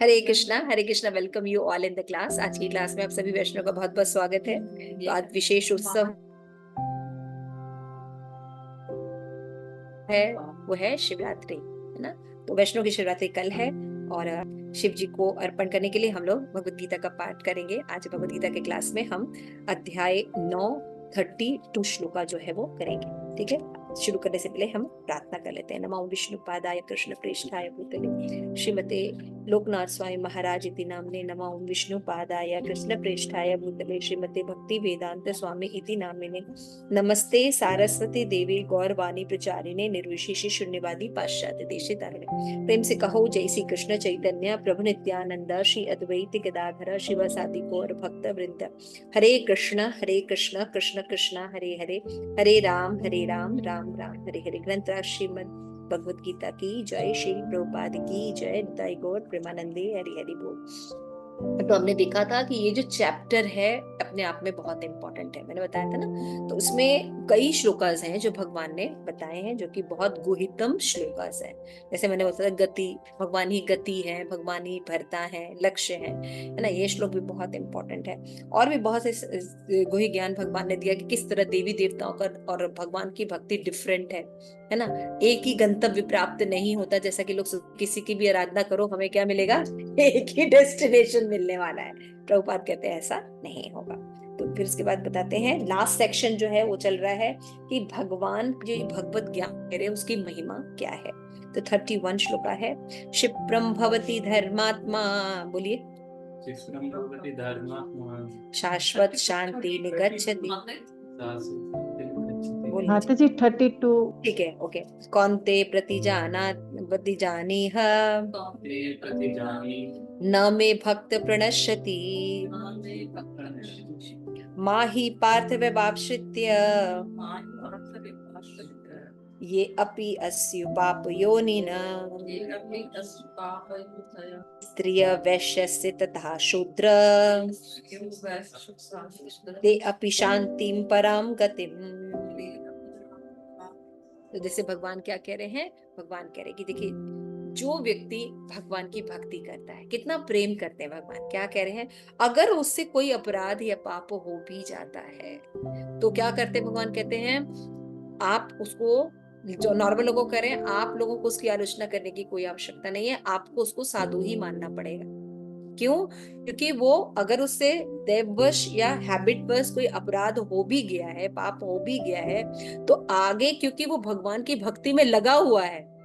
Hare Krishna. Welcome you all in the class. आज की class में आप सभी वैष्णव का बहुत बहुत स्वागत है। तो आज विशेष उत्सव है, वो है शिवरात्रि, है ना। तो वैष्णव की शिवरात्रि कल है और शिव जी को अर्पण करने के लिए हम लोग भगवत गीता का पाठ करेंगे। आज भगवत गीता के क्लास में हम अध्याय 9 32 श्लोका जो है वो करेंगे। ठीक है, शुरू करने से पहले हम प्रार्थना कर लेते हैं। नमो विष्णु पादाय कृष्ण प्रेष्ठाय भूतले श्रीमते लोकनाथ स्वामी महाराज इति नामने। नमो विष्णु पादाय कृष्ण प्रेष्ठाय भूतले श्रीमते भक्ति वेदांत स्वामी इति नामिने। नमस्ते सारस्वती देवी गौरवाणी प्रचारिणे निर्विशेष शून्यवादी पाश्चात्य देशे तारिणे। प्रेम से कहो जय श्री कृष्ण चैतन्य प्रभु नित्यानंद श्री अद्वैत गदाधर शिव सादि गौर भक्त वृंद। हरे कृष्ण कृष्ण कृष्ण हरे हरे, हरे राम राम राम हरे हरे। ग्रंथ श्रीमद भगवत गीता की जय, श्री प्रभुपाद की जय, निताई गौर प्रेमानंदे हरि हरि बोल। तो हमने देखा था कि ये जो चैप्टर है अपने आप में बहुत इंपॉर्टेंट है, मैंने बताया था ना। तो उसमें कई श्लोकास हैं जो भगवान ने बताए हैं, जो कि बहुत गुहितम श्लोकास हैं। जैसे मैंने बताया गति, भगवान ही गति है, भगवान ही भरता है, लक्ष्य है ना। ये श्लोक भी बहुत इंपॉर्टेंट है। और भी बहुत से गुहि ज्ञान भगवान ने दिया कि किस तरह देवी देवताओं का और भगवान की भक्ति डिफरेंट है ना। एक ही गंतव्य प्राप्त नहीं होता। जैसा कि लोग किसी की भी आराधना करो हमें क्या मिलेगा, एक ही डेस्टिनेशन मिलने वाला है। प्रभुपाद कहते हैं ऐसा नहीं होगा। तो फिर उसके बाद बताते हैं, लास्ट सेक्शन जो है वो चल रहा है कि भगवान जो भगवत ज्ञान कह रहे हैं उसकी महिमा क्या है। तो 31 श्लोका है। क्षिप्रम भवति धर्मात्मा, बोलिए। शाश्वत शांति निगच्छति, माता जी 32। ठीक है, ओके। कौन्ते प्रतिजानीह न मे भक्त प्रणश्यति माहि पार्थ व्यवाप्श्रित्य ये अपि अस्यु पाप योनिन स्त्रिय वैश्यस्य तथा शूद्र ते अपि शांतिं परां गतिम। तो जैसे भगवान क्या कह रहे हैं, भगवान कह रहे हैं कि देखिए, जो व्यक्ति भगवान की भक्ति करता है, कितना प्रेम करते हैं भगवान, क्या कह रहे हैं, अगर उससे कोई अपराध या पाप हो भी जाता है तो क्या करते भगवान कहते हैं, आप उसको, जो नॉर्मल लोगों कह रहे हैं, आप लोगों को उसकी आलोचना करने की कोई आवश्यकता नहीं है। आपको उसको साधु ही मानना पड़ेगा। क्यों? क्योंकि वो अगर उससे दैववश या हैबिटवश कोई अपराध हो भी गया है, पाप हो भी गया है, तो आगे क्योंकि वो भगवान की भक्ति में लगा हुआ है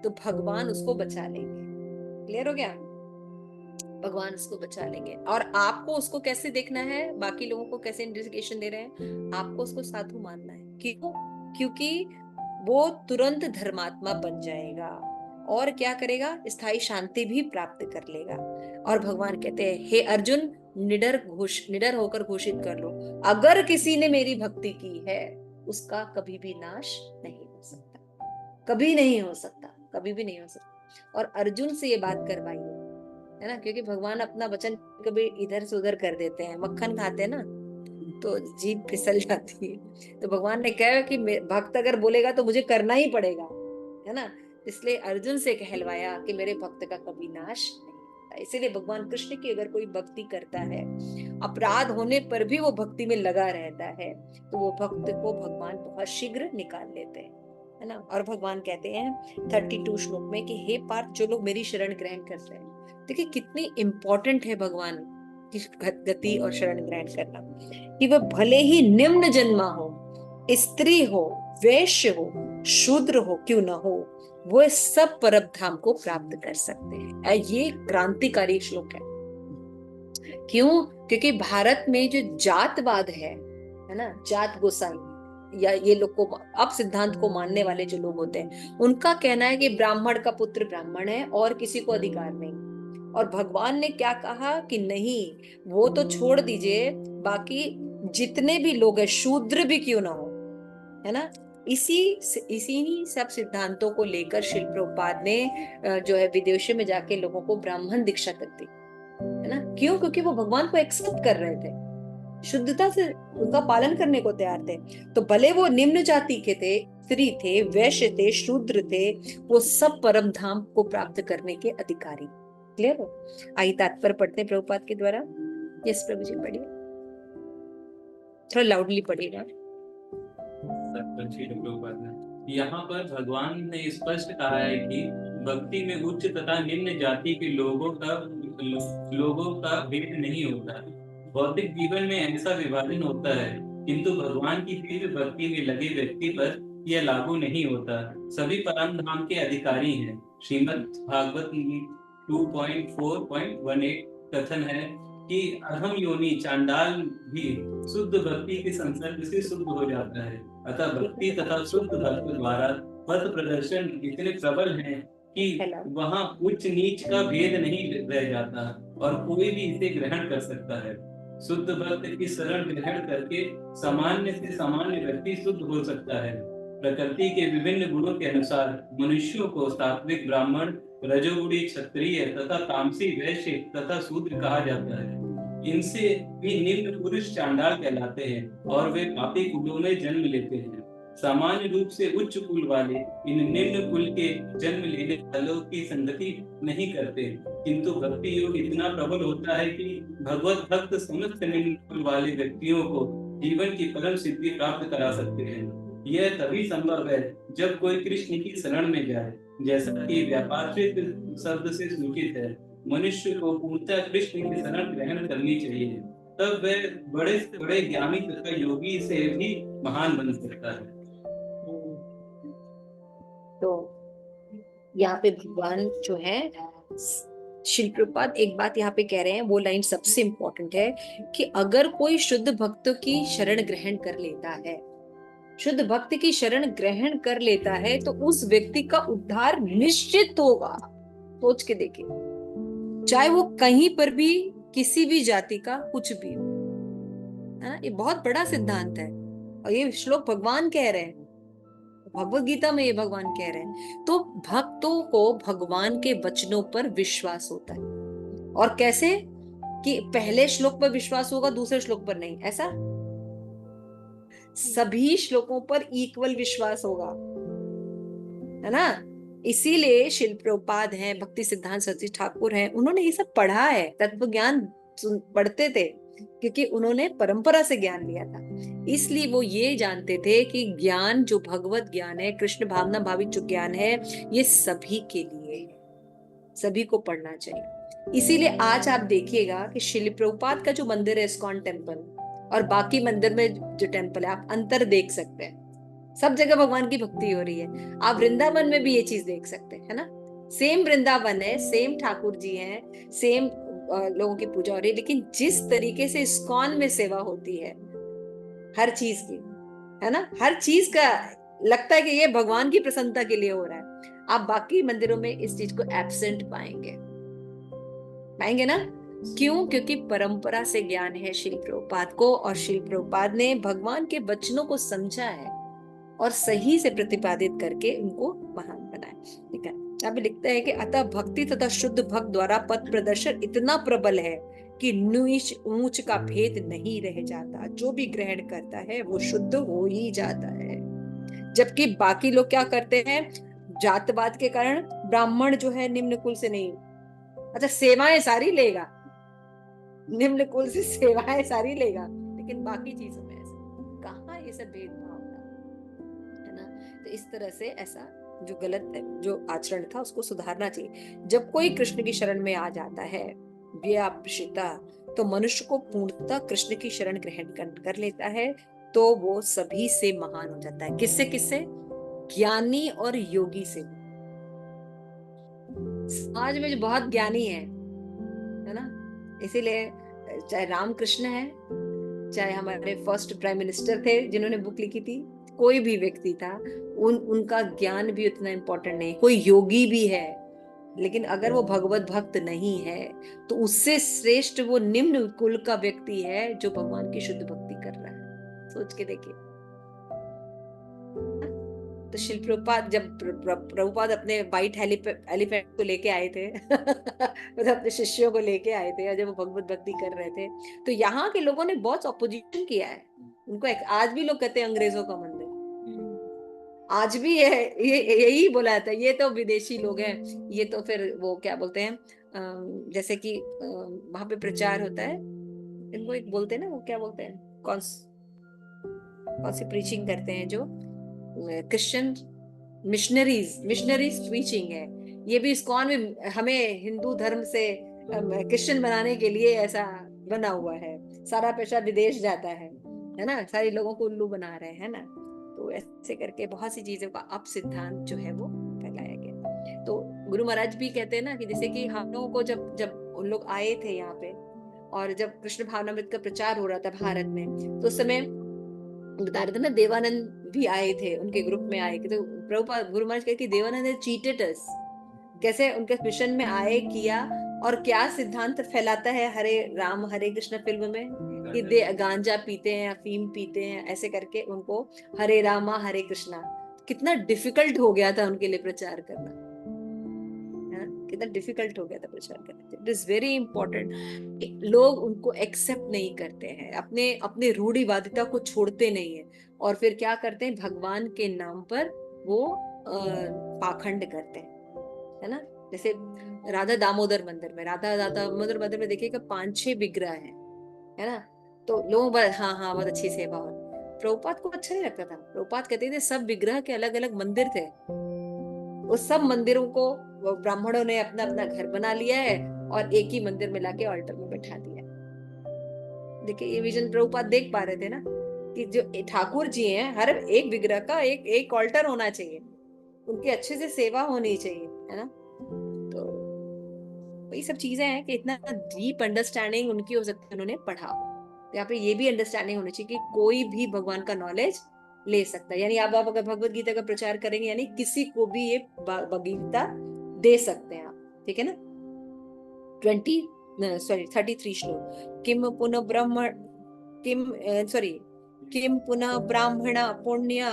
तो भगवान उसको बचा लेंगे। क्लियर हो गया? भगवान उसको बचा लेंगे। और आपको उसको कैसे देखना है, बाकी लोगों को कैसे इंडिकेशन दे रहे हैं, आपको उसको साधु मानना है। क्यों? क्योंकि वो तुरंत धर्मात्मा बन जाएगा और क्या करेगा, स्थायी शांति भी प्राप्त कर लेगा। और भगवान कहते हैं, हे अर्जुन, निडर होकर घोषित कर लो, अगर किसी ने मेरी भक्ति की है उसका कभी भी नाश नहीं हो सकता, कभी नहीं हो सकता, कभी भी नहीं हो सकता। और अर्जुन से ये बात करवाइए, है ना, क्योंकि भगवान अपना वचन कभी इधर से उधर कर देते हैं। मक्खन खाते हैं ना तो जीभ फिसल जाती है। तो भगवान ने कहा कि भक्त अगर बोलेगा तो मुझे करना ही पड़ेगा, है ना। इसलिए अर्जुन से कहलवाया कि मेरे भक्त का कभी नाश नहीं होता। इसीलिए भगवान कृष्ण की अगर कोई भक्ति करता है, अपराध होने पर भी वो भक्ति में लगा रहता है, तो वो भक्त को भगवान बहुत शीघ्र निकाल लेते हैं, है ना। और भगवान कहते हैं 32 श्लोक में कि हे पार्थ, जो लोग मेरी शरण ग्रहण करते हैं, देखिए कितनी इंपॉर्टेंट है भगवान की गति और शरण ग्रहण करना, कि वह भले ही निम्न जन्मा हो, स्त्री हो, वैश्य हो, शूद्र हो क्यों न हो, वो सब परम धाम को प्राप्त कर सकते हैं। ये क्रांतिकारी श्लोक है। क्यों? क्योंकि भारत में जो जातवाद है ना, जात गोसाई या ये लोग को अब सिद्धांत को मानने वाले जो लोग होते हैं, उनका कहना है कि ब्राह्मण का पुत्र ब्राह्मण है और किसी को अधिकार नहीं। और भगवान ने क्या कहा कि नहीं, वो तो छोड़ दीजिए, बाकी जितने भी लोग हैं, शूद्र भी क्यों ना हो, है ना। इसी सब सिद्धांतों को लेकर शिल प्रभुपाद ने जो है विदेशों में जाके लोगों को ब्राह्मण दीक्षा तक दी, है ना। क्यों? क्योंकि वो भगवान को एक्सेप्ट कर रहे थे, शुद्धता से उनका पालन करने को तैयार थे। तो भले वो निम्न जाति के थे, स्त्री थे, वैश्य थे, शूद्र थे, वो सब परम धाम को प्राप्त करने के अधिकारी। क्लियर हो? आइए तात्पर्य पढ़ते हैं प्रभुपाद के द्वारा। यस प्रभु जी पढ़िए, थोड़ा लाउडली पढ़िएगा। यहाँ पर भगवान ने स्पष्ट कहा है कि भक्ति में उच्च तथा निम्न जाति के लोगों का भेद नहीं होता। भौतिक जीवन में ऐसा विभाजन होता है, किंतु भगवान की तीव्र भक्ति में लगे व्यक्ति पर यह लागू नहीं होता। सभी परम धाम के अधिकारी हैं। श्रीमद् भागवत 2.4.18 कथन है कि अधम योनि चांडाल भी शुद्ध भक्ति के संसर्ग से शुद्ध हो जाता है। अतः भक्ति तथा शुद्ध भक्त द्वारा पथ प्रदर्शन इतने प्रबल हैं कि वहाँ उच्च नीच का भेद नहीं रह जाता और कोई भी इसे ग्रहण कर सकता है। शुद्ध भक्त की शरण ग्रहण करके सामान्य से सामान्य व्यक्ति शुद्ध हो सकता है। प्रकृति के विभिन्न गुणों के अनुसार मनुष्यों को सात्विक ब्राह्मण, रजोगुणी क्षत्रिय तथा तामसी वैश्य तथा शूद्र कहा जाता है। इनसे भी निम्न पुरुष चांडाल कहलाते हैं और वे पापी कुलों में जन्म लेते हैं। सामान्य रूप से उच्च कुल वाले इन निम्न कुल के जन्म लेने वालों की संगति नहीं करते, किंतु भक्ति योग इतना प्रबल होता है कि भगवत भक्त समस्त निम्न कुल वाले व्यक्तियों को जीवन की परम सिद्धि प्राप्त करा सकते हैं। यह तभी संभव है जब कोई कृष्ण की शरण में जाए। जैसा कि व्यापाश्रित शब्द से सूचित है, मनुष्य को पूर्णतः कृष्ण की शरण ग्रहण करनी चाहिए, तब वह बड़े से बड़े ज्ञानी तथा योगी से भी महान बन सकता है। तो यहाँ पे भगवान जो है श्री प्रभुपाद एक बात यहाँ पे कह रहे हैं, वो लाइन सबसे इंपॉर्टेंट है कि अगर कोई शुद्ध भक्तों की शरण ग्रहण कर लेता है, शुद्ध भक्त की शरण ग्रहण कर लेता है, तो उस व्यक्ति का उद्धार निश्चित होगा। सोच के देखिए, चाहे वो कहीं पर भी किसी भी जाति का कुछ भी हो, है ना। ये बहुत बड़ा सिद्धांत है और ये श्लोक भगवान कह रहे हैं, भगवत गीता में ये भगवान कह रहे हैं। तो भक्तों को भगवान के वचनों पर विश्वास होता है। और कैसे? कि पहले श्लोक पर विश्वास होगा, दूसरे श्लोक पर नहीं, ऐसा सभी श्लोकों पर इक्वल विश्वास होगा, है ना। इसीलिए शिल प्रभुपाद हैं, भक्ति सिद्धांत सरस्वती ठाकुर हैं, उन्होंने ये सब पढ़ा है, तत्व ज्ञान पढ़ते थे क्योंकि उन्होंने परंपरा से ज्ञान लिया था। इसलिए वो ये जानते थे कि ज्ञान जो भगवत ज्ञान है, कृष्ण भावना भावित जो ज्ञान है, ये सभी के लिए है, सभी को पढ़ना चाहिए। इसीलिए आज आप देखिएगा कि शिल प्रभुपाद का जो मंदिर है इस्कॉन टेम्पल और बाकी मंदिर में जो टेम्पल है, आप अंतर देख सकते हैं। सब जगह भगवान की भक्ति हो रही है। आप वृंदावन में भी ये चीज देख सकते हैं, है ना। सेम वृंदावन है, सेम ठाकुर जी हैं, सेम लोगों की पूजा हो रही है, लेकिन जिस तरीके से इस्कॉन में सेवा होती है हर चीज की, है ना, हर चीज का लगता है कि ये भगवान की प्रसन्नता के लिए हो रहा है, आप बाकी मंदिरों में इस चीज को एब्सेंट पाएंगे ना। क्यों? क्योंकि परंपरा से ज्ञान है श्री प्रभुपाद को, और श्री प्रभुपाद ने भगवान के वचनों को समझा है और सही से प्रतिपादित करके उनको महान बनाया। ठीक है, अब लिखता है कि अतः भक्ति तथा शुद्ध भक्त द्वारा पथ प्रदर्शन इतना प्रबल है कि नीच ऊंच का भेद नहीं रह जाता। जो भी ग्रहण करता है वो शुद्ध हो ही जाता है। जबकि बाकी लोग क्या करते हैं, जातवाद के कारण ब्राह्मण जो है निम्न कुल से नहीं, अच्छा सेवाएं सारी लेगा, निम्न कुल से सेवाएं सारी लेगा, लेकिन बाकी चीजों में ऐसा कहाँ ये सब भेदभाव था, है ना। तो इस तरह से ऐसा जो गलत है, जो आचरण था, उसको सुधारना चाहिए। जब कोई कृष्ण की शरण में आ जाता है व्यापृषिता, तो मनुष्य को पूर्णतः कृष्ण की शरण ग्रहण कर लेता है, तो वो सभी से महान हो जाता है। किससे किससे? ज्ञानी और योगी से। समाज में जो बहुत ज्ञानी है ना, इसीलिए चाहे रामकृष्ण है, चाहे हमारे फर्स्ट प्राइम मिनिस्टर थे जिन्होंने बुक लिखी थी, कोई भी व्यक्ति था, उनका ज्ञान भी उतना इम्पोर्टेंट नहीं। कोई योगी भी है, लेकिन अगर वो भगवत भक्त नहीं है, तो उससे श्रेष्ठ वो निम्न कुल का व्यक्ति है जो भगवान की शुद्ध भक्ति कर रहा है। सोच के देखिए। तो शिल प्रभुपाद, जब प्रभुपाद अपने व्हाइट एलिफेंट को लेके आए थे मतलब अपने शिष्यों को लेके आए थे, और जब वो भगवत भक्ति कर रहे थे, तो यहाँ के लोगों ने बहुत ऑपोजिशन किया है उनको। आज भी लोग कहते हैं अंग्रेजों का मंदिर, आज भी ये यही बोला जाता है, ये तो विदेशी लोग हैं, ये तो फिर वो क्या बोलते हैं, जैसे कि वहां पे प्रचार होता है, इनको एक बोलते हैं ना, वो क्या बोलते हैं, कौन सी प्रीचिंग करते हैं जो क्रिश्चियन, मिशनरीज प्रीचिंग है। ये भी इस्कॉन में हमें हिंदू धर्म से क्रिश्चियन बनाने के लिए ऐसा बना हुआ है। सारा पैसा विदेश जाता है ना, सारे लोगों को उल्लू बना रहे हैं ना। तो ऐसे करके बहुत सी चीजों का अप सिद्धांत जो है वो फैलाया गया। तो गुरु महाराज भी कहते हैं ना कि जैसे कि हम लोगों को जब जब उन लोग आए थे यहाँ पे, और जब कृष्ण भावनामृत का प्रचार हो रहा था भारत में, तो उस समय बता रहे थे ना, देवानंद भी आए थे, उनके ग्रुप में आए थे। तो प्रभुपाद गुरु महाराज कहते कि देवानंद ने चीटेड अस, कैसे उनके मिशन में आए, किया, और क्या सिद्धांत फैलाता है हरे राम हरे कृष्ण फिल्म में, कि गांजा पीते हैं, अफीम पीते हैं, ऐसे करके उनको हरे रामा हरे कृष्णा। कितना डिफिकल्ट हो गया था उनके लिए प्रचार करना, कितना डिफिकल्ट हो गया था प्रचार करना। It is very important. लोग उनको एक्सेप्ट नहीं करते हैं, अपने अपने रूढ़िवादिता को छोड़ते नहीं है, और फिर क्या करते हैं, भगवान के नाम पर वो पाखंड करते हैं, है ना। जैसे राधा दामोदर मंदिर में, राधा दामोदर मंदिर में देखिएगा 5-6 विग्रह है ना। तो लोग हाँ हाँ बहुत अच्छी सेवा हो। प्रभुपाद को अच्छा नहीं लगता था। प्रभुपाद कहते थे सब विग्रह के अलग अलग मंदिर थे, उस सब मंदिरों को ब्राह्मणों ने अपना अपना घर बना लिया है, और एक ही मंदिर में लाके ऑल्टर में बैठा दिया। देखिए ये विजन प्रभुपाद देख पा रहे थे ना, कि जो ठाकुर जी हैं, हर एक विग्रह का एक एक ऑल्टर होना चाहिए, उनकी अच्छे से सेवा होनी चाहिए, है ना। तो वही सब चीजें हैं कि इतना डीप अंडरस्टैंडिंग उनकी हो सकती है, उन्होंने पढ़ा। तो यहाँ पे ये भी अंडरस्टैंडिंग होनी चाहिए कि कोई भी भगवान का नॉलेज ले सकता है। यानी आप अगर भगवत गीता का प्रचार करेंगे, यानी किसी को भी ये गीता दे सकते हैं आप, ठीक है ना। 33 श्लोक। किम पुनः ब्राह्मण पुण्य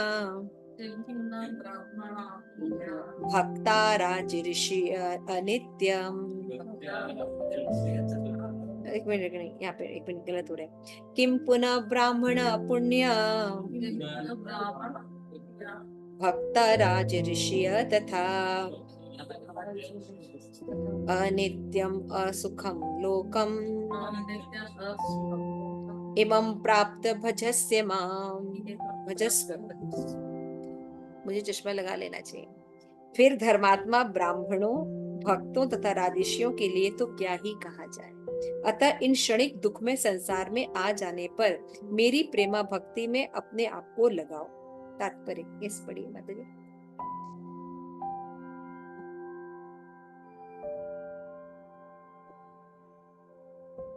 भक्ता राज ऋषि अनित्यम। एक मिनट नहीं, यहाँ पे एक मिनट गलत हो रहा है। किम पुनः ब्राह्मण पुण्य भक्ता राज ऋषि तथा अनित्यम असुखम लोकम इमं प्राप्त भजस्य माम। भजस्व, मुझे चश्मा लगा लेना चाहिए। फिर धर्मात्मा ब्राह्मणों, भक्तों तथा राजर्षियों के लिए तो क्या ही कहा जाए। अतः इन क्षणिक दुख में संसार में आ जाने पर मेरी प्रेमा भक्ति में अपने आप को लगाओ। तात्पर्य इस पढ़िए माता जी।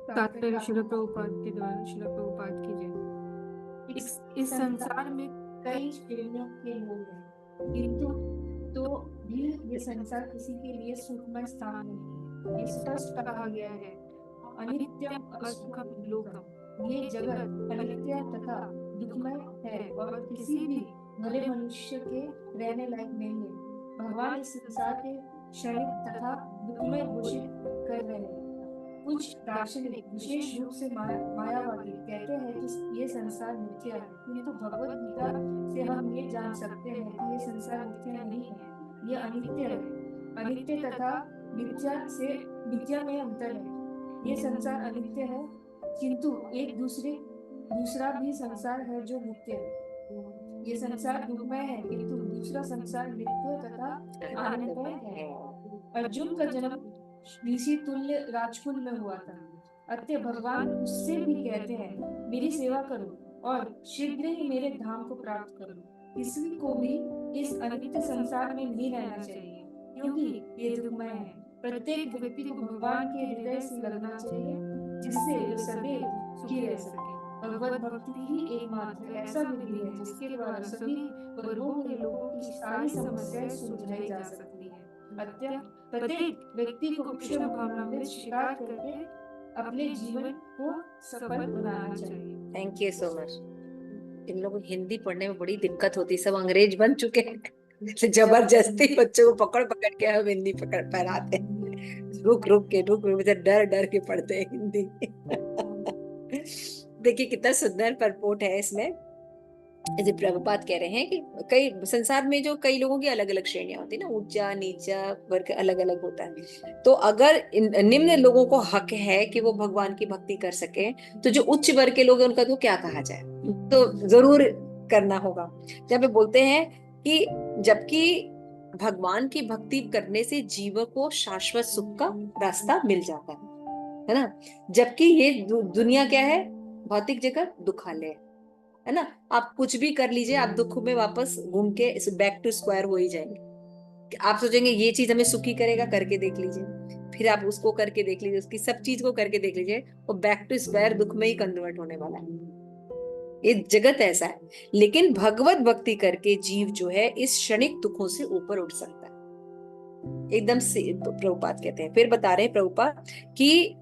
तात्पर्य श्रील प्रभुपाद के द्वारा, श्रील प्रभुपाद की जय। इस संसार में कई श्रेणियों के लोग हैं, किंतु तो भी ये संसार किसी के लिए सुखमय स्थान नहीं। ये स्पष्ट कहा गया है, अनित्यम असुखम लोकम। ये जगत अनित्य तथा दुखमय है और किसी भी भले मनुष्य के रहने लायक नहीं है। भगवान इस संसार के क्षणिक तथा दुखमय घोषित कर रहे हैं। कुछ दार्शनिक विशेष रूप से मायावादी कहते हैं कि ये संसार मिथ्या है, किंतु भगवत गीता से हम ये जान सकते हैं कि ये संसार मिथ्या नहीं है, ये अनित्य है। अनित्य तथा मिथ्या में अंतर है। ये संसार अनित्य है, किंतु एक दूसरा भी संसार है जो नित्य है। ये संसार दुखमय है, किंतु दूसरा संसार नित्य तथा आनंदमय है। अर्जुन का जन्म ऋषि तुल्य राजकुल में हुआ था, अतः भगवान उससे भी कहते हैं मेरी सेवा करो और शीघ्र ही मेरे धाम को प्राप्त करो। किसी को भी इस अनित्य संसार में नहीं रहना चाहिए, क्योंकि ये दुखमय है। प्रत्येक व्यक्ति को भगवान के हृदय से लगना चाहिए, जिससे वे सदैव सुखी रह सके। भगवत भक्ति ही एकमात्र ऐसा विधि है जिसके द्वारा सभी वर्गों के लोगों की सारी समस्याएं सुलझाई जा सकती है। अतः प्रत्येक व्यक्ति को कृष्ण भावनामृत स्वीकार करके अपने जीवन को सफल बनाना चाहिए। Thank you so much. इन लोगों को हिंदी पढ़ने में बड़ी दिक्कत होती है, सब अंग्रेज बन चुके हैं। जबरदस्ती बच्चों को पकड़ पकड़ के हम हिंदी पकड़ पढ़ाते हैं। रुक रुक के डर डर के पढ़ते हैं हिंदी। देखिए कितना सुंदर परपोट है इसमें। जैसे प्रभुपाद कह रहे हैं कि कई संसार में जो कई लोगों की अलग अलग श्रेणियां होती है ना, ऊंचा नीचा वर्ग अलग अलग होता है। तो अगर निम्न लोगों को हक है कि वो भगवान की भक्ति कर सके, तो जो उच्च वर्ग के लोग हैं उनका तो क्या कहा जाए, तो जरूर करना होगा। जब वे बोलते हैं कि जबकि भगवान की भक्ति करने से जीव को शाश्वत सुख का रास्ता मिल जाता है ना, जबकि ये दुनिया क्या है, भौतिक जगत दुखालय है ना। आप कुछ भी कर लीजिए, आप दुख में वापस घूम के बैक टू स्क्वायर हो ही जाएंगे। आप सोचेंगे ये चीज हमें सुखी करेगा, करके देख लीजिए, फिर आप उसको करके देख लीजिए, उसकी सब चीज को करके देख लीजिए, वो बैक टू स्क्वायर दुख में ही कन्वर्ट होने वाला है। ये जगत ऐसा है। लेकिन भगवत भक्ति करके जीव जो है इस क्षणिक दुखों से ऊपर उठ सकता है एकदम से। तो प्रभुपाद कहते हैं, फिर बता रहे हैं प्रभुपाद कि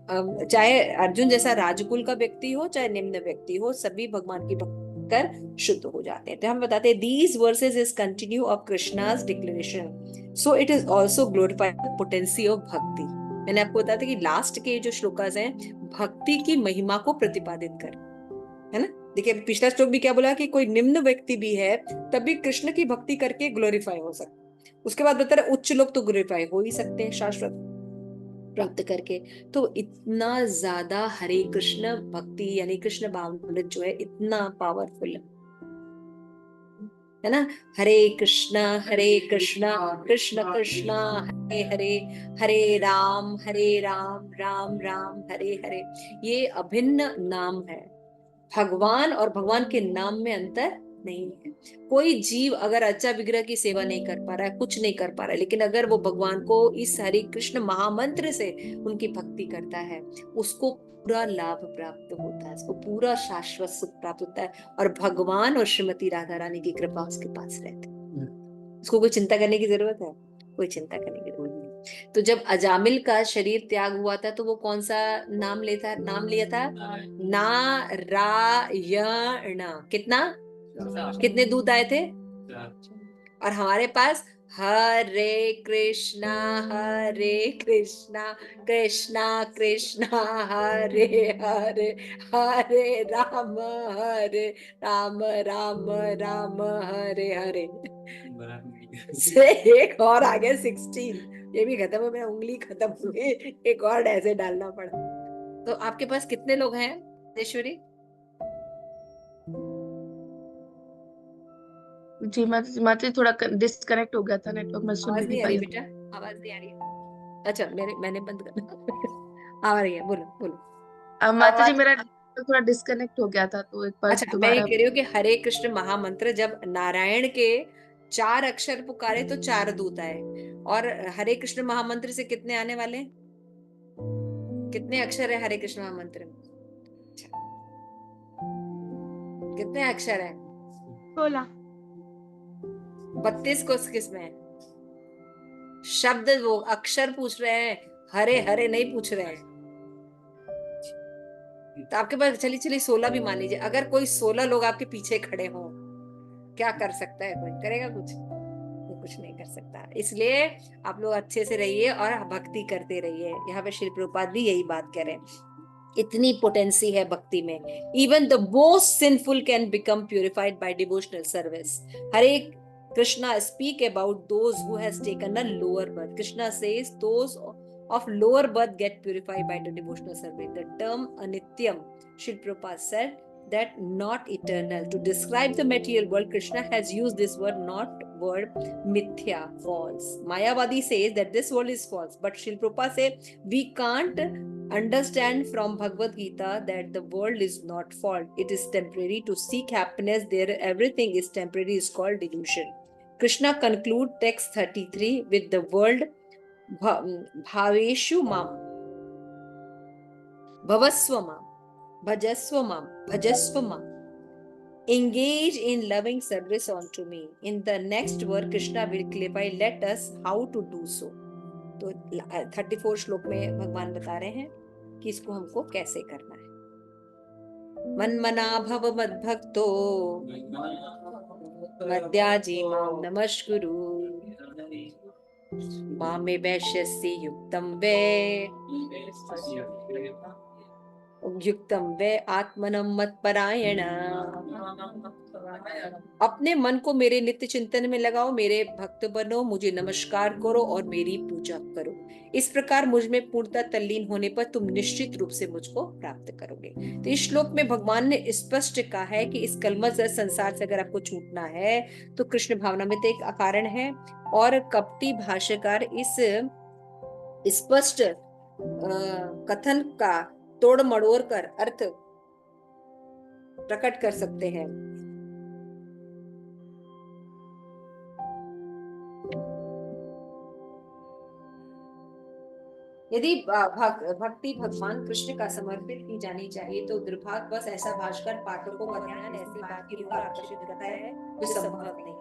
चाहे अर्जुन जैसा राजकुल का व्यक्ति हो, चाहे निम्न व्यक्ति हो, सभी भगवान की भक्ति कर शुद्ध हो जाते हैं। तो हम बताते हैं these versus is continue of Krishna's declaration, so it is also glorified potency of भक्ति। मैंने आपको बताया था कि लास्ट के जो श्लोकास हैं भक्ति की महिमा को प्रतिपादित कर, है ना। देखिए पिछला श्लोक भी क्या बोला कि कोई निम्न व्यक्ति भी है तब भी कृष्ण की भक्ति करके ग्लोरीफाई हो सकता है। उसके बाद बता रहे उच्च लोग तो ग्लोरीफाई हो ही सकते हैं शाश्वत प्राप्त करके। तो इतना ज्यादा हरे कृष्ण भक्ति यानी कृष्ण भावामृत जो है इतना पावरफुल है ना। हरे कृष्णा कृष्ण कृष्ण हरे हरे, हरे राम राम राम हरे हरे। ये अभिन्न नाम है। भगवान और भगवान के नाम में अंतर नहीं है। कोई जीव अगर अर्चा विग्रह की सेवा नहीं कर पा रहा है, कुछ नहीं कर पा रहा है, लेकिन अगर वो भगवान को इस हरे कृष्ण महामंत्र से उनकी भक्ति करता है, उसको पूरा लाभ प्राप्त होता है, उसको पूरा शाश्वत सुख प्राप्त होता है, और भगवान और श्रीमती राधा रानी की कृपा उसके पास रहती है। उसको कोई चिंता करने की जरूरत है? कोई चिंता करने की जरूरत नहीं। तो जब अजामिल का शरीर त्याग हुआ था तो वो कौन सा नाम लिया था? नारायण। कितने दूत आए थे? और हमारे पास हरे कृष्णा कृष्णा कृष्णा हरे हरे, हरे राम राम राम हरे हरे। से एक और आ गया 16, ये भी खत्म हो, मेरा उंगली खत्म हुई, एक और ऐसे डालना पड़ा। तो आपके पास कितने लोग हैं राजेश्वरी? जी माता जी थोड़ा डिस्कनेक्ट हो गया था नेटवर्क, मैं सुन आवाज नहीं नहीं आ रही पाई। बेटा, आवाज नहीं आ रही। अच्छा मैंने बंद कर आ रही है, बोलो बोलो। माता जी मेरा थोड़ा डिस्कनेक्ट हो गया था, तो एक बार अच्छा मैं ये दोबारा। कह रही हूँ कि हरे कृष्ण महामंत्र जब नारायण के 4 अक्षर पुकारे तो 4 दूत आए, और हरे कृष्ण महामंत्र से कितने आने वाले हैं? कितने अक्षर है हरे कृष्ण महामंत्र में? अच्छा, कितने अक्षर है? 16। 32 को किसमें है? शब्द वो अक्षर पूछ रहे हैं, हरे हरे नहीं पूछ रहे हैं। तो आपके पास चलिए 16 भी मान लीजिए, अगर कोई 16 लोग आपके पीछे खड़े हों, क्या कर सकता है? कोई करेगा कुछ? वो कुछ नहीं कर सकता। इसलिए आप लोग अच्छे से रहिए और भक्ति करते रहिए। यहाँ पे श्री प्रभुपाद भी यही बात कह रहे हैं, इतनी पोटेंसी है भक्ति में। Even the most sinful can become purified bye devotional service. Hare Krishna speak about those who has taken a lower berth. Krishna says those of lower birth get purified by the devotional service. The term anityam, Srila Prabhupada said that not eternal. To describe the material world, Krishna has used this word, not word mithya, false. Mayavadi says that this world is false, but Srila Prabhupada says we can't understand from Bhagavad Gita that the world is not false. It is temporary. To seek happiness there, everything is temporary, is called delusion. Krishna conclude text 33 with the word भावेषु माम भवस्व माम भजस्व माम भजस्व माम, engage in loving service unto me. In the next verse Krishna will clarify let us how to do so. तो 34 श्लोक में भगवान बता रहे हैं कि इसको हमको कैसे करना है। मन्मना भव मद्भक्तो मद्याजी मां नमस्कुरु, मामे वैश्यसि युक्तम वे युक्तम वे आत्मनम मत परायण। अपने मन को मेरे नित्य चिंतन में लगाओ, मेरे भक्त बनो, मुझे नमस्कार करो और मेरी पूजा करो। इस प्रकार मुझ में पूर्णतः तल्लीन होने पर तुम निश्चित रूप से मुझको प्राप्त करोगे। तो इस श्लोक में भगवान ने स्पष्ट कहा है कि इस कलमश संसार से अगर आपको छूटना है तो कृष्ण भावनामृत एक कारण है। और कपटी भाष्यकार इस स्पष्ट कथन का तोड़ मड़ोड़ कर अर्थ प्रकट कर सकते हैं। यदि भक्ति भगवान कृष्ण का समर्पित की जानी चाहिए तो दुर्भाग्यवश ऐसा भाष्कर पाठकों का ध्यान ऐसी बात की ओर आकर्षित करता है जो संभव नहीं।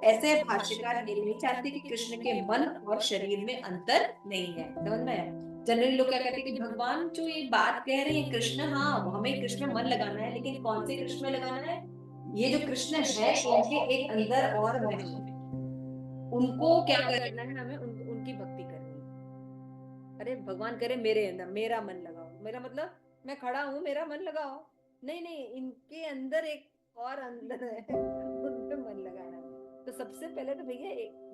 ऐसे भाष्यकार ये नहीं चाहते कि कृष्ण के मन और शरीर में अंतर नहीं है। समझ में आया? जनरली लोग क्या कहते हैं कि भगवान जो ये बात कह रहे हैं कृष्ण, हाँ हमें कृष्ण में मन लगाना है, लेकिन कौन से कृष्ण में लगाना है? ये जो कृष्ण है उनके एक अंदर और में है, उनको क्या करना है? हमें उनकी भक्ति करनी है। अरे भगवान करे मेरे अंदर मेरा मन लगाओ, मेरा मतलब मैं खड़ा हूँ मेरा मन लगाओ, नहीं नहीं, इनके अंदर एक और अंदर है उन पे मन लगाना है। तो सबसे पहले तो भैया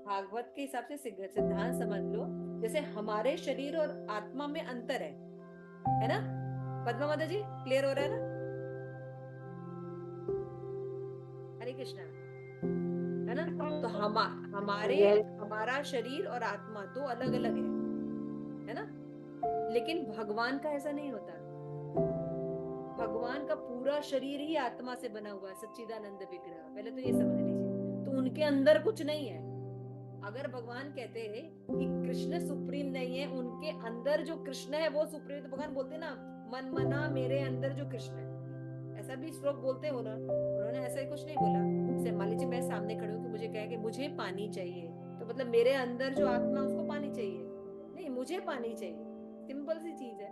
भागवत के हिसाब से सिद्धांत समझ लो, जैसे हमारे शरीर और आत्मा में अंतर है ना? पद्मा माता जी क्लियर हो रहा है ना? हरे कृष्णा, है ना? तो हमारा शरीर और आत्मा दो अलग अलग है ना? लेकिन भगवान का ऐसा नहीं होता। भगवान का पूरा शरीर ही आत्मा से बना हुआ है, सच्चिदानंद विग्रह। पहले तो ये समझ लीजिए, तो उनके अंदर कुछ नहीं है। अगर भगवान कहते हैं कि कृष्ण सुप्रीम नहीं है, उनके अंदर जो कृष्ण है वो सुप्रीम, तो भगवान बोलते ना मन मना मेरे अंदर जो कृष्ण है, ऐसा भी श्लोक बोलते हो ना। उन्होंने ऐसा ही कुछ नहीं बोला। जैसे मान लीजिए मैं सामने खड़ी हूँ कि मुझे कहे कि मुझे पानी चाहिए, तो मतलब मेरे अंदर जो आत्मा उसको पानी चाहिए नहीं, मुझे पानी चाहिए। सिंपल सी चीज है।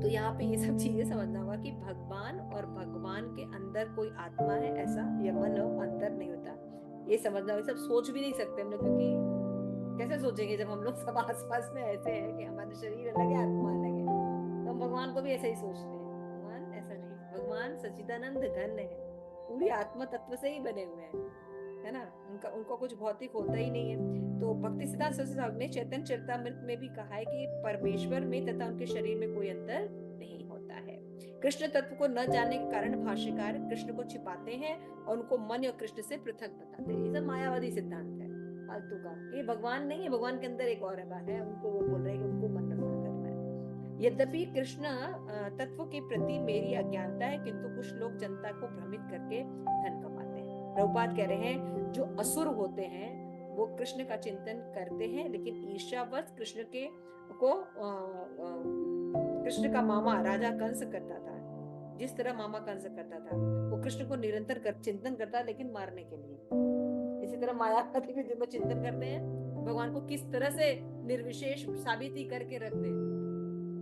तो यहाँ पे ये सब चीजें समझना होगा कि भगवान और भगवान के अंदर कोई आत्मा है ऐसा, या मन अंतर नहीं होता। ये समझना होगा। सब सोच भी नहीं सकते हम लोग, क्योंकि कैसे सोचेंगे जब हम लोग सब आसपास में ऐसे हैं कि हमारा शरीर अलग है आत्मा अलग है, तो हम भगवान को भी ऐसे ही सोचते हैं। भगवान ऐसा नहीं, भगवान सच्चिदानंद घन है, पूरी आत्मा तत्व से ही बने हुए हैं, है ना? उनका कुछ भौतिक होता ही नहीं है। तो भक्ति सिद्धांत सरस्वती साहब ने चैतन्य चरितामृत में भी कहा है कि परमेश्वर में तथा उनके शरीर में कोई अंतर नहीं होता है। कृष्ण तत्व को न जानने के कारण भाष्यकार कृष्ण को छिपाते हैं और उनको मन और कृष्ण से पृथक बताते हैं। ये सब मायावादी सिद्धांत है फालतू का। ये भगवान नहीं है, भगवान के अंदर एक और है, उनको वो बोल रहे हैं कि उनको मन रखना करना है। यद्यपि कृष्ण तत्व के प्रति मेरी अज्ञानता है, किंतु कुछ लोग जनता को भ्रमित करके धन कमाते हैं। प्रभुपाद कह रहे हैं जो असुर होते हैं वो कृष्ण का चिंतन करते हैं, लेकिन ईर्ष्यावश कृष्ण का मामा राजा कंस करता था, जिस तरह मामा कंस करता था, वो कृष्ण को निरंतर चिंतन करता, लेकिन मारने के लिए। इसी तरह मायावादी भी जो चिंतन करते हैं भगवान को किस तरह से निर्विशेष साबित ही करके रख दे,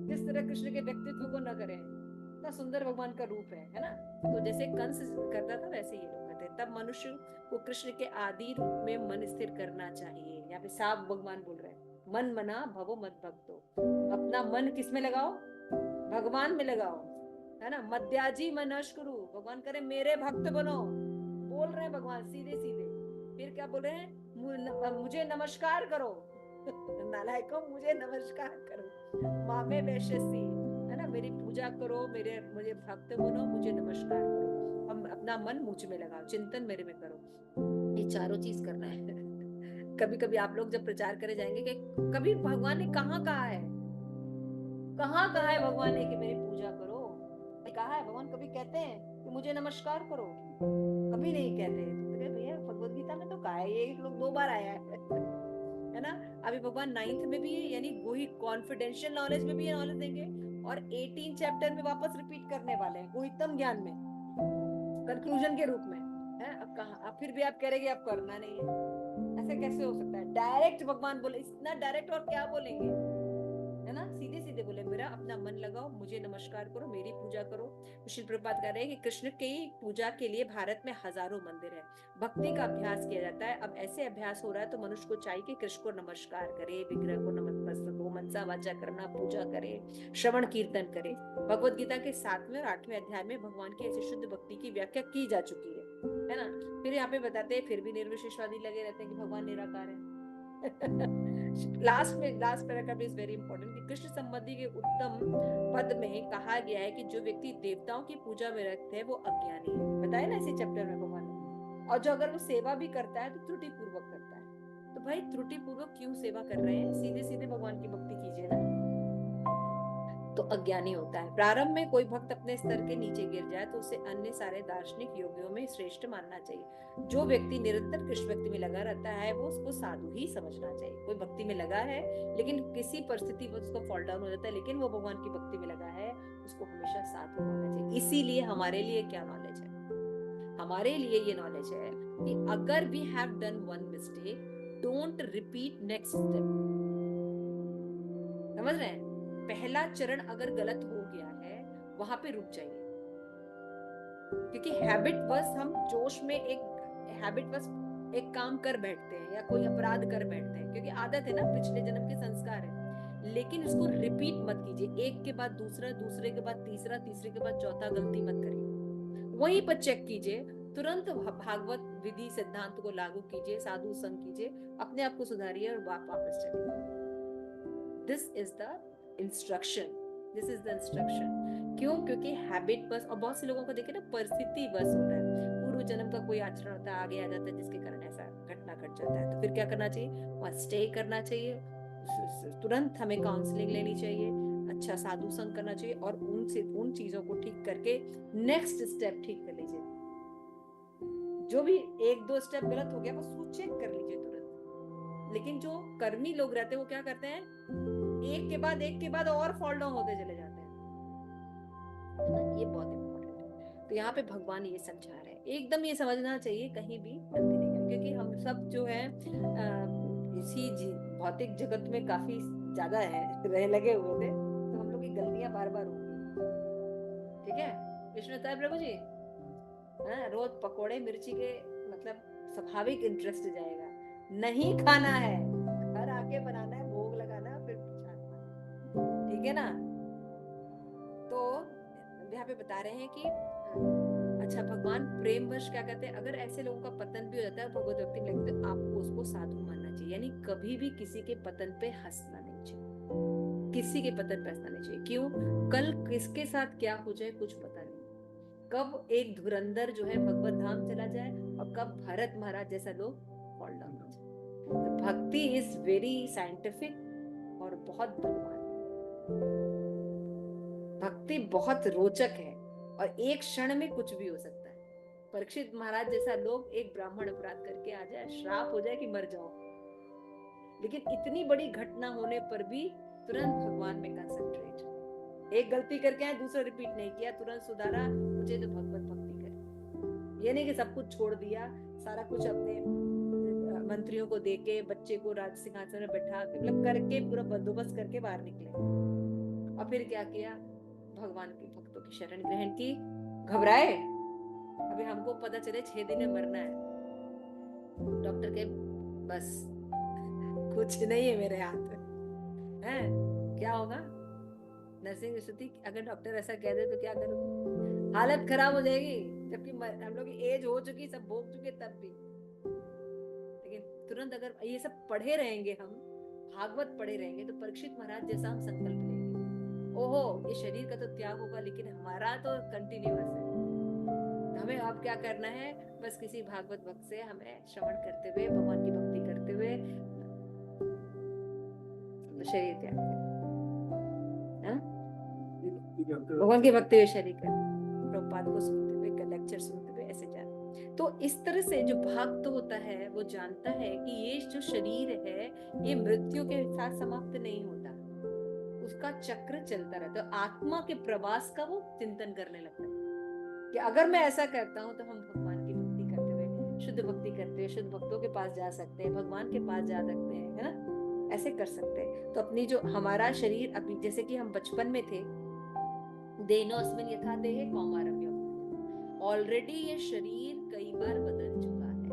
जिस तरह कृष्ण के व्यक्तित्व को न करें। इतना सुंदर भगवान का रूप है ना? तो जैसे कंस करता था वैसे ये लोग करते। तब मनुष्य को कृष्ण के आदि रूप में मन स्थिर करना चाहिए। यहाँ पे साफ भगवान बोल रहे हैं, मन मना भवो मत भक्तो। अपना मन किस में लगाओ? भगवान में लगाओ, है ना? मध्याजी मनस्कुरु, भगवान करे मेरे भक्त बनो, बोल रहे हैं भगवान सीधे सीधे। फिर क्या बोल रहे हैं? मुझे नमस्कार करो नालायकों, मुझे नमस्कार करो, मामे वैश्यसी, है ना? मेरी पूजा करो, मुझे भक्त बनो, मुझे नमस्कार करो, हम अपना मन मुझ में लगाओ, चिंतन मेरे में करो। ये चारों चीज करना है कभी कभी आप लोग जब प्रचार करे जाएंगे कि कभी भगवान ने कहाँ कहा है भगवान ने कि मेरी पूजा करो? कहा है भगवान? कभी कहते हैं कि मुझे नमस्कार करो? कभी नहीं कहते। तो भैया भगवद गीता में तो कहा है, ये लोग 2 बार आया है ना? अभी भगवान 9th में भी यानी वही कॉन्फिडेंशियल नॉलेज में भी नॉलेज देंगे, और 18 चैप्टर में वापस रिपीट करने वाले हैं गोहितम ज्ञान में, कंक्लूजन के रूप में, है? अब कहा फिर भी आप कह रहे आप करना नहीं है, ऐसे कैसे हो सकता है? डायरेक्ट भगवान बोले, इतना डायरेक्ट और क्या बोलेंगे, है ना? सीधे सीधे बोले मेरा अपना मन लगाओ, मुझे नमस्कार करो, मेरी पूजा करो। श्रील प्रभुपाद कह रहे हैं कि कृष्ण की पूजा के लिए भारत में हजारों मंदिर है, भक्ति का अभ्यास किया जाता है। अब ऐसे अभ्यास हो रहा है तो मनुष्य को चाहिए कि कृष्ण को नमस्कार करे, विग्रह को नमस्कार हो, मनसा वाचा करना, पूजा करे, श्रवण कीर्तन करे। भगवत गीता के 7वें और 8वें अध्याय में भगवान की ऐसी शुद्ध भक्ति की व्याख्या की जा चुकी है ना। फिर यहाँ पे बताते हैं, फिर भी निर्विशेषवादी लगे रहते हैं कि भगवान निराकार है। Last paragraph is very important कि कृष्ण संबंधी के उत्तम पद में कहा गया है कि जो व्यक्ति देवताओं की पूजा में रखते हैं वो अज्ञानी है, बताया ना इसी चैप्टर में भगवान ने। और जो अगर वो सेवा भी करता है तो त्रुटि पूर्वक करता है। तो भाई त्रुटि पूर्वक क्यों सेवा कर रहे हैं, सीधे सीधे भगवान की भक्ति कीजिए ना, तो अज्ञानी होता है। प्रारंभ में कोई भक्त अपने स्तर के नीचे गिर जाए तो उसे अन्य सारे दार्शनिक योगियों में श्रेष्ठ मानना चाहिए। जो व्यक्ति निरंतर कृष्ण भक्ति में लगा रहता है वो उसको साधु ही समझना चाहिए। कोई भक्ति में लगा है लेकिन किसी परिस्थिति में उसको फॉल डाउन हो जाता है, लेकिन वो भगवान की भक्ति में लगा है, उसको हमेशा साधु मानना चाहिए। इसीलिए हमारे लिए क्या नॉलेज है, हमारे लिए ये नॉलेज है कि अगर we have done one mistake, don't repeat next step. समझ रहे हैं? पहला चरण अगर गलत हो गया है वहां पे रुक जाइए, क्योंकि हैबिट बस हम जोश में एक काम कर बैठते हैं या कोई अपराध कर बैठते हैं, क्योंकि आदत है ना, पिछले जन्म के संस्कार है। लेकिन इसको रिपीट मत कीजिए, एक के बाद दूसरा, दूसरे के बाद तीसरा, तीसरे के बाद चौथा गलती मत करिए। वहीं पर चेक कीजिए, तुरंत भागवत विधि सिद्धांत को लागू कीजिए, साधु संग कीजिए, अपने आप को सुधारिए और वापस चलिए। This is the instruction, this is the instruction. क्यों? क्योंकि हैबिट बस, और बहुत से लोगों को देखे ना, परिस्थिति बस होता है, पूर्व जन्म का कोई आचरण होता है, आगे आ जाता है जिसके कारण ऐसा घटना घट जाता है। तो फिर क्या करना चाहिए? वहां स्टे करना चाहिए, तुरंत हमें काउंसलिंग लेनी चाहिए, अच्छा साधु संग करना चाहिए और उन चीजों को ठीक करके नेक्स्ट स्टेप ठीक कर लीजिए। जो भी 1-2 स्टेप गलत हो गया बस वो चेक कर लीजिए तुरंत। लेकिन जो कर्मी लोग रहते हैं वो क्या करते हैं, एक के बाद और फॉल डाउन होते चले जाते हैं। ये बहुत इंपॉर्टेंट है। तो यहाँ पे भगवान ये समझा रहे हैं, एकदम ये समझना चाहिए, कहीं भी गलती नहीं है, क्योंकि हम सब जो है इसी भौतिक जगत में काफी ज्यादा है लगे हुए थे, तो हम लोग की गलतियां बार बार होंगी। ठीक है, विष्णुताय प्रभु जी, रोज पकोड़े मिर्ची के मतलब स्वाभाविक इंटरेस्ट जाएगा, नहीं खाना है, घर आके बनाना है, भोग लगाना है, फिर ठीक है ना। तो यहाँ पे बता रहे हैं कि अच्छा भगवान प्रेमवश क्या कहते हैं, अगर ऐसे लोगों का पतन भी हो जाता है भगवत भक्ति में लगते तो आपको उसको साधु मानना चाहिए। यानी कभी भी किसी के पतन पे हंसना नहीं चाहिए, किसी के पतन पे हंसना नहीं चाहिए। क्यों? कल किसके साथ क्या हो जाए कुछ पता नहीं, कब एक धुरंधर जो है भगवत धाम चला जाए और कब भरत महाराज जैसा लोग फॉल डाउन हो जाए। तो भक्ति इज वेरी साइंटिफिक और बहुत बलवान, भक्ति बहुत रोचक है और एक क्षण में कुछ भी हो सकता है। परीक्षित महाराज जैसा लोग एक ब्राह्मण अपराध करके आ जाए, श्राप हो जाए कि मर जाओ, लेकिन इतनी बड़ी घटना होने पर भी तुरंत भगवान में कंसंट्रेट, एक गलती करके आए दूसरा रिपीट नहीं किया, तुरंत सुधारा, मुझे तो भगवत भक्ति करे। ये नहीं कि सब कुछ छोड़ दिया, सारा कुछ अपने मंत्रियों को देके, बच्चे को राज सिंहासन में बैठा के, मतलब करके पूरा बंदोबस्त करके बाहर निकले। और फिर क्या किया? भगवान के भक्तों की शरण ग्रहण की, घबराए, अभी हमको पता चले 6 दिन में मरना है, डॉक्टर के बस कुछ नहीं है मेरे हाथ में, है क्या होगा? नर्सिंग स्थिति, अगर डॉक्टर ऐसा कह दे तो क्या करूं? हालत खराब हो जाएगी, जबकि हम लोग की एज हो चुकी, सब भोग चुके तब भी। लेकिन तुरंत अगर ये सब पढ़े रहेंगे, हम भागवत पढ़े रहेंगे, तो परीक्षित महाराज जैसा हम संकल्प लेंगे, ओहो ये शरीर का तो त्याग होगा लेकिन हमारा तो कंटिन्यूअस है। हमें अब क्या करना है? बस किसी भागवत भक्त से हमें श्रवण करते हुए, भगवान की भक्ति करते हुए शरीर त्याग करें, भगवान की भक्ति हुए शरीर कर, प्रभुपाद को सुनते हुए, लेक्चर सुनते हुए, ऐसे जाना। तो इस तरह से जो भक्त होता है वो जानता है कि ये जो शरीर है ये मृत्यु के साथ समाप्त नहीं होता, उसका चक्र चलता रहता है। आत्मा के प्रवास का वो चिंतन करने लगता है कि अगर मैं ऐसा करता हूँ तो हम भगवान की भक्ति करते हुए, शुद्ध भक्ति करते हुए शुद्ध भक्तों के पास जा सकते हैं, भगवान के पास जा सकते हैं, है ना। ऐसे कर सकते हैं। तो अपनी जो हमारा शरीर अभी जैसे कि हम बचपन में थे, देनोस्मिन यथा देहे कौमारम्यम, ऑलरेडी ये शरीर कई बार बदल चुका है ना?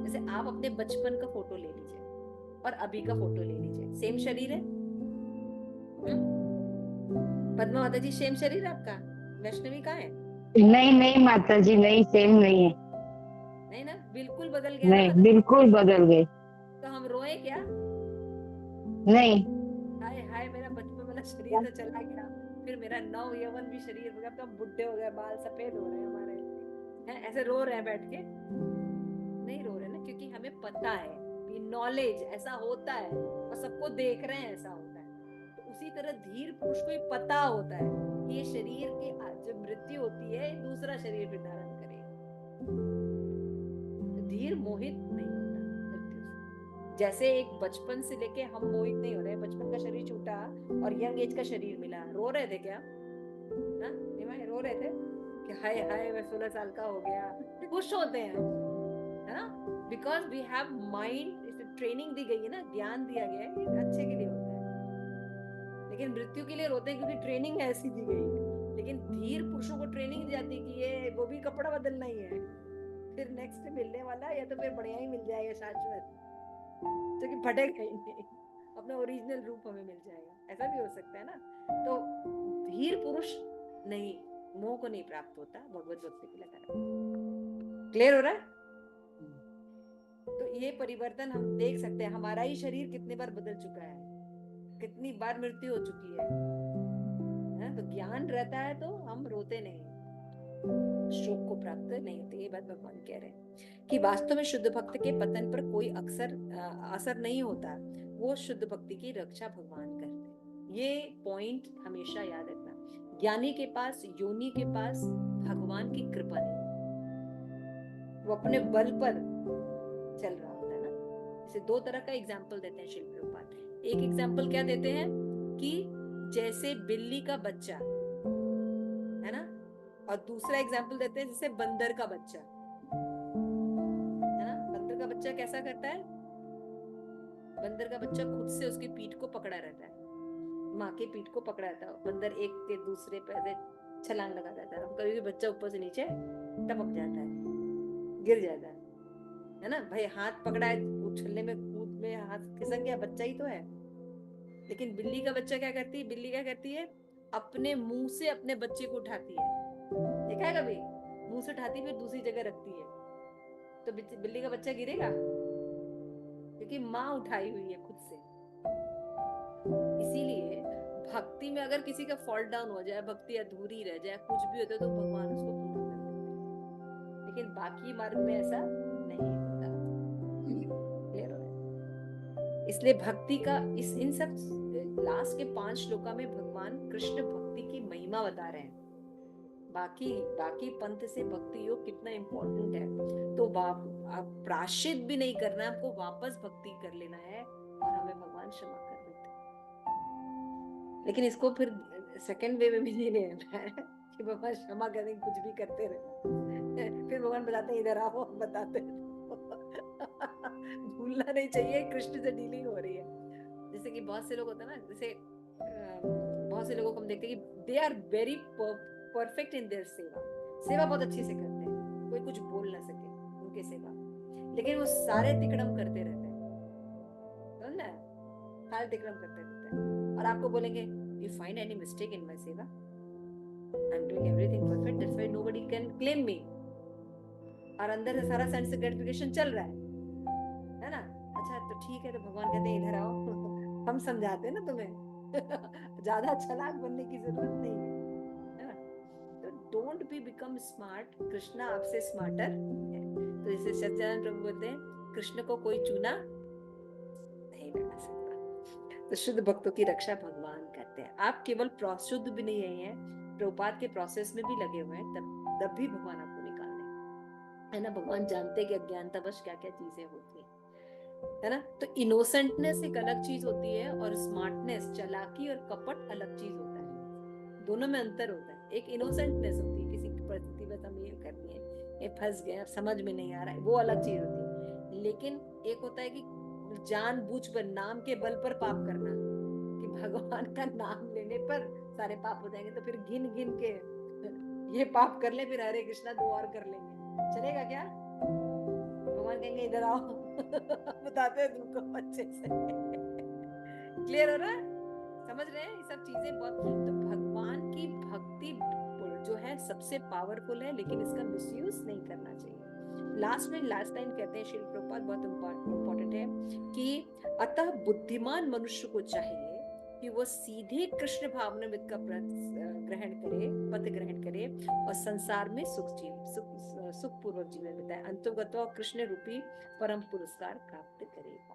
जैसे आप अपने बचपन का फोटो ले लीजिए और अभी का फोटो ले लीजिए, सेम शरीर है? पद्मा माता जी सेम शरीर है आपका? वैष्णवी कहाँ है? नहीं नहीं माता जी, नहीं सेम नहीं है। नहीं ना, बिल्कुल बदल गया ना? नहीं, बिल्कुल बदल गए। तो हम रोए क्या? नहीं। हाय हाय मेरा बचपन वाला शरीर तो चला गया, फिर मेरा नव यौवन भी शरीर हो गया, तो हम बुढ़े हो गए, बाल सफेद हो रहे हैं हमारे, हैं ऐसे रो रहे हैं बैठ के? नहीं रो रहे ना, क्योंकि हमें पता है, ये नॉलेज ऐसा होता है और सबको देख रहे हैं ऐसा होता है। तो उसी तरह धीर पुरुष को ये पता होता है कि ये शरीर की जब मृत्यु होती है दूसरा शरीर फिर धारण करेगा। धीर मोहित नहीं होता मृत्यु से। जैसे एक बचपन से लेके हम मोहित नहीं हो रहे, बचपन का शरीर छूटा और यंग एज का शरीर मिला, रो रहे थे क्या? ना रो रहे थे कि हाय हाय मैं 16 साल का हो गया? खुश होते हैं, है ना? Because we have mind, training दी गई है ना, ज्ञान दिया गया है, ये अच्छे के लिए होता है। लेकिन मृत्यु के लिए रोते हैं क्योंकि ट्रेनिंग ऐसी दी गई है। लेकिन धीर पुरुषों को ट्रेनिंग दी जाती है कि ये वो भी कपड़ा बदलना ही है, फिर नेक्स्ट मिलने वाला या तो फिर बढ़िया ही मिल जाएगा शाश्वत, जो कि फटेगा ही नहीं, अपना ओरिजिनल रूप हमें मिल जाएगा। ऐसा भी हो सकता है ना? तो धीर पुरुष नहीं, मोह को नहीं प्राप्त होता, भगवत भक्ति के लिए। क्लियर हो रहा है? तो ये परिवर्तन हम देख सकते हैं, हमारा ही शरीर कितने बार बदल चुका है, कितनी बार मृत्यु हो चुकी है। तो ज्ञान रहता है तो हम रोते नहीं, शोक को प्राप्त नहीं होते। ये बात भगवान कह रहे हैं कि वास्तव में शुद्ध भक्त के पतन पर कोई असर नहीं होता, वो शुद्ध भक्ति की रक्षा भगवान करते हैं। ये पॉइंट हमेशा याद रखना। ज्ञानी के पास, योनि के पास भगवान की कृपा नहीं, वो अपने बल पर चल रहा होता है ना। इसे दो तरह का एग्जाम्पल देते हैं श्रील प्रभुपाद। एक एग्जाम्पल क्या देते हैं कि जैसे बिल्ली का बच्चा है ना, और दूसरा एग्जाम्पल देते हैं जैसे बंदर का बच्चा है ना। बंदर का बच्चा कैसा करता है? बंदर का बच्चा खुद से उसकी पीठ को पकड़ा रहता है, माँ के पीठ को पकड़ा रहता है। बंदर एक के दूसरे पे छलांग लगा देता है, कभी भी बच्चा ऊपर से नीचे टपक जाता है, गिर जाता है ना। भाई हाथ पकड़ा है, उछलने में कूद में हाथ खिसक गया, बच्चा ही तो है। लेकिन बिल्ली का बच्चा क्या करती है? बिल्ली क्या करती है? अपने मुंह से अपने बच्चे को उठाती है। देखा है कभी? मुंह से उठाती फिर दूसरी जगह रखती है। तो बिल्ली का बच्चा गिरेगा क्योंकि माँ उठाई हुई है खुद से। इसीलिए भक्ति में अगर किसी का फॉल डाउन हो जाए, भक्ति अधूरी रह जाए, कुछ भी होता है तो भगवान उसको पूर्ण कर देते हैं। लेकिन बाकी मार्ग में ऐसा नहीं होता। क्लियर हो रहा है? इसलिए भक्ति का इन सब लास्ट के 5 श्लोका में भगवान कृष्ण भक्ति की महिमा बता रहे हैं। बाकी पंथ से भक्ति योग कितना इंपॉर्टेंट है। तो प्रायश्चित भी नहीं करना है हमको, वापस भक्ति कर लेना है और हमें भगवान क्षमा कर देते हैं। लेकिन इसको फिर सेकंड वे में भी नहीं लेना है कि भगवान क्षमा करें, कुछ भी करते रहे। फिर भगवान बताते हैं इधर आओ, बताते भूलना नहीं चाहिए कृष्ण से डीलिंग हो रही है। जैसे कि बहुत से लोग होते हैं ना, जैसे बहुत से लोगों को हम देखते हैं कि they are very perfect in their सेवा बहुत अच्छी से करते हैं, कोई कुछ बोल ना सके उनके सेवा, लेकिन वो सारे तिकड़म करते रहते हैं, समझ ना? सारे तिकड़म करते रहते हैं और आपको बोलेंगे you find any mistake in my सेवा, I am doing everything perfect, that's why nobody can claim me. और अंदर से सारा सेंस ग्रेटिफिकेशन चल रहा है ना? अच्छा तो ठीक है, तो भगवान कहते हैं इधर आओ, हम समझाते हैं ना तुम्हें। ज्यादा चालाक बनने की जरूरत नहीं है ना? तो don't be become smart, Krishna आपसे स्मार्टर है। तो जैसे सच्चिदानंद प्रभु बोलते हैं, कृष्ण को कोई चूना नहीं लगा सकता। तो शुद्ध भक्तों की रक्षा भगवान करते हैं। आप केवल शुद्ध भी नहीं है, प्रभुपाद के प्रोसेस में भी लगे हुए हैं, तब भी भगवान आपको निकाल दें, है ना? भगवान जानते हैं कि अज्ञानतावश क्या क्या चीजें होती है ना? तो इनोसेंटनेस एक अलग चीज होती है और स्मार्टनेस, चालाकी और कपट अलग चीज होता है। दोनों में अंतर होता है। एक इनोसेंटनेस होती है, किसी की परिस्थिति में हम ये करनी है, ये फंस गए, अब समझ में नहीं आ रहा है, वो अलग चीज होती है। लेकिन एक होता है कि जानबूझकर नाम के बल पर पाप करना कि भगवान का नाम लेने पर सारे पाप हो जाएंगे, तो फिर गिन गिन के ये पाप कर ले, फिर हरे कृष्णा 2 और कर लेंगे, चलेगा क्या? भगवान कहेंगे इधर आओ बताते हैं तुमको अच्छे से। क्लियर हो रहा है? समझ रहे हैं ये सब चीजें बहुत। तो भगवान की भक्ति जो है सबसे पावरफुल है, लेकिन इसका मिसयूज नहीं करना चाहिए। लास्ट लाइन कहते हैं श्रील प्रभुपाद, बहुत इंपॉर्टेंट है कि अतः बुद्धिमान मनुष्य को चाहिए कि वो सीधे कृष्ण भावनामृत का पथ ग्रहण करे और संसार में सुखपूर्वक जीवन बिताए, अंतोगत्वा कृष्ण रूपी परम पुरस्कार प्राप्त करेगा।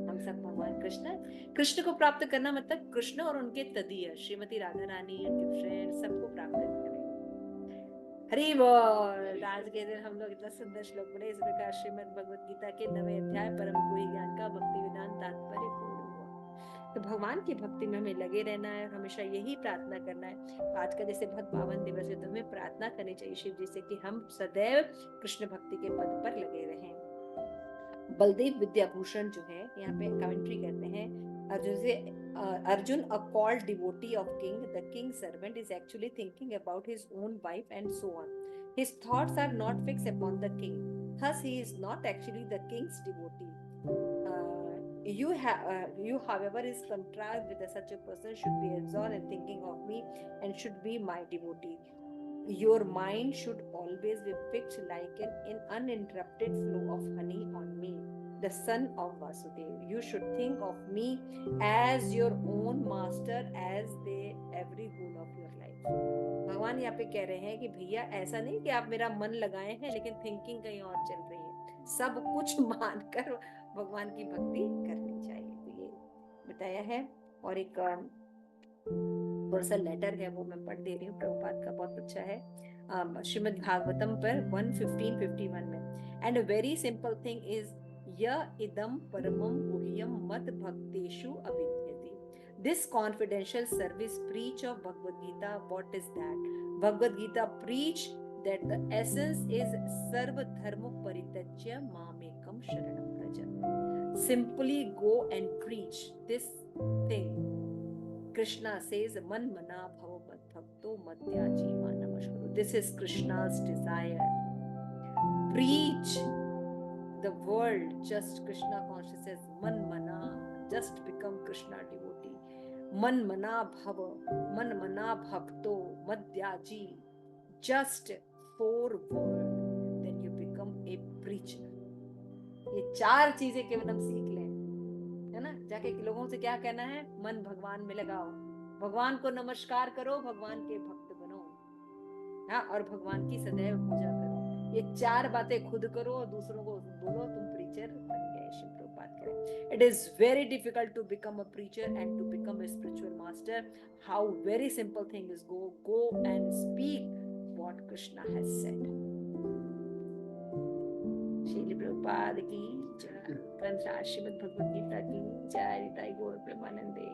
हम सब भगवान कृष्ण को प्राप्त करना मतलब कृष्ण और उनके तदीय श्रीमती राधा रानी, उनके फ्रेंड, सबको प्राप्त करें। हरि बोल। आज के दिन हम लोग इतना सुंदर श्लोक पढ़े। इस प्रकार श्रीमद् भगवत गीता के 9वें अध्याय परम गुह्य ज्ञान का भक्ति वेदांत तात्पर्य पूर्ण हुआ। तो भगवान की भक्ति में हमें लगे रहना है और हमेशा यही प्रार्थना करना है। आज का जैसे बहुत पावन दिवस है, तो हमें प्रार्थना करनी चाहिए शिव जी से कि हम सदैव कृष्ण भक्ति के पद पर लगे रहें। बलदेव विद्याभूषण जो है यहाँ पे कमेंट्री करते हैं, Arjun, a called devotee of king, the king's servant, is actually thinking about his own wife and so on. His thoughts are not fixed upon the king. Thus, he is not actually the king's devotee. You, however, is contrast with such a person should be absorbed in thinking of me and should be my devotee. Your mind should always be fixed like an uninterrupted flow of honey on me, the son of Vasudev. You should think of me as your own master, as the every good of your life. भगवान यहाँ पे कह रहे हैं कि भैया ऐसा नहीं कि आप मेरा मन लगाए हैं लेकिन थिंकिंग कहीं और चल रही है। सब कुछ मानकर भगवान की भक्ति करनी चाहिए। तो ये बताया है। और एक थोड़ा सा लेटर है वो मैं पढ़ दे रही हूँ, प्रभुपाद का बहुत अच्छा है, श्रीमद् भागवतम पर 1:15-51 में। And a very simple thing is य इदम परमम गुह्यम मत भक्तेषु अभिद्यते। This confidential service preach of Bhagavad Gita. What is that? Bhagavad Gita preach that the essence is sarva dharma parityajya mamekam sharanam praja. Simply go and preach this thing. Krishna says, Man mana bhava mad bhakto madhya jiva namaskuru. This is Krishna's desire. Preach the world just Krishna consciousness. Man mana, just become Krishna devotee. Man mana bhava, man mana bhakto madhyaji. Just 4 words, then you become a preacher. ये 4 चीजें केवल हम सीख लें, है ना? जाके लोगों से क्या कहना है? मन भगवान में लगाओ, भगवान को नमस्कार करो, भगवान के भक्त बनो, हाँ, और भगवान की सदैव पूजा करो। ये 4 बातें खुद करो और दूसरों को बोलो तुम प्रीचर बन गए। शिव प्रभुपाद करें। It is very difficult to become a preacher and to become a spiritual master. How very simple thing is go and speak what Krishna has said. Srila Prabhupada की जय। श्रीमद् भगवद गीता की जय। गौर प्रेमानंदे।